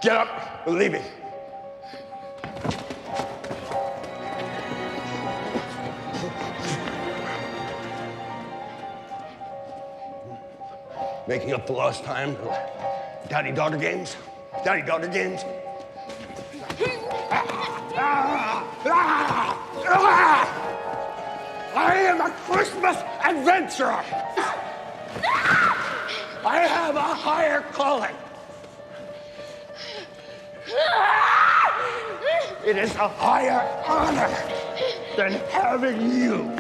Get up. We're leaving. Making up the lost time. Daddy-daughter games. Daddy-daughter games. I am a Christmas adventurer. I have a higher calling. It is a higher honor than having you.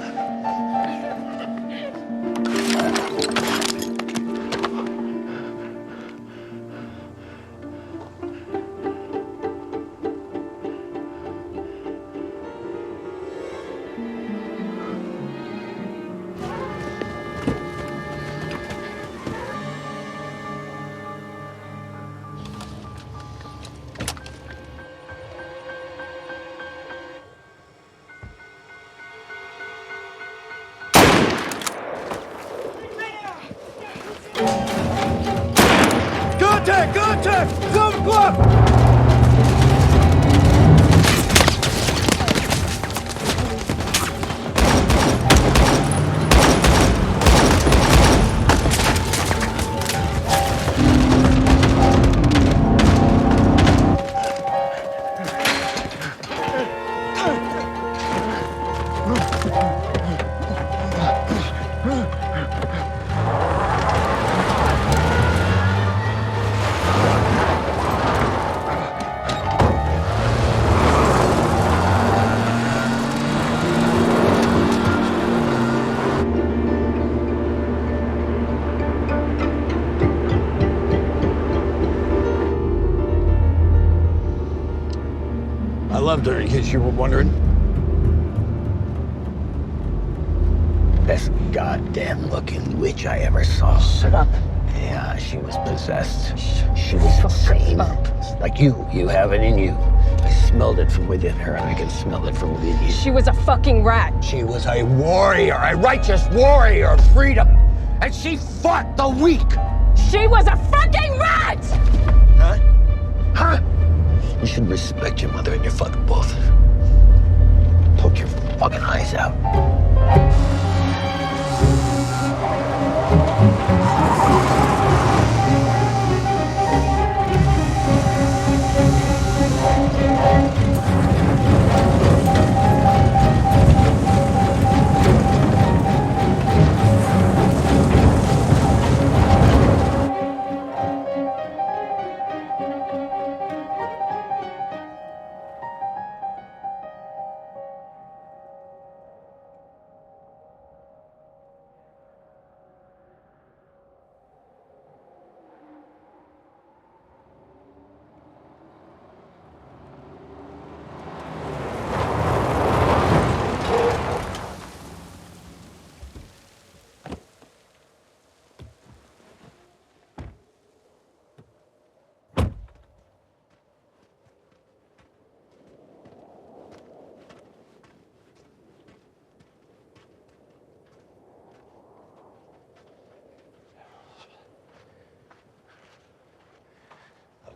Contact! Contact! 7 o'clock! I loved her, in case you were wondering. Best goddamn looking witch I ever saw. Shut up. Yeah, she was possessed. She was insane. Like you. You have it in you. I smelled it from within her, and I can smell it from within you. She was a fucking rat. She was a warrior, a righteous warrior of freedom. And she fought the weak. She was a fucking rat! Huh? Huh? You should respect your mother and your fucking both. Poke your fucking eyes out.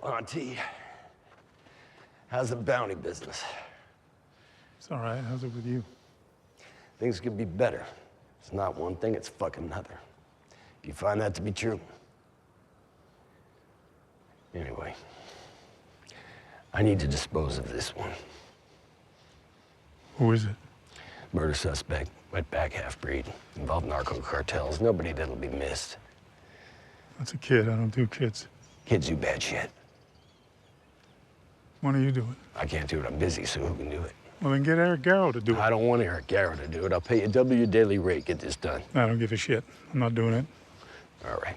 Auntie, how's the bounty business? It's all right. How's it with you? Things could be better. It's not one thing, it's fucking another. You find that to be true? Anyway, I need to dispose of this one. Who is it? Murder suspect, wetback half-breed, involved narco cartels, nobody that'll be missed. That's a kid. I don't do kids. Kids do bad shit. When are you doing? I can't do it, I'm busy, so who can do it? Well, then get Eric Garrow to do it. I don't want Eric Garrow to do it. I'll pay you double your daily rate, get this done. I don't give a shit. I'm not doing it. All right.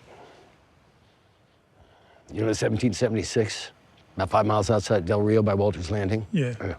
You know 1776? About 5 miles outside Del Rio by Walter's Landing? Yeah. Okay.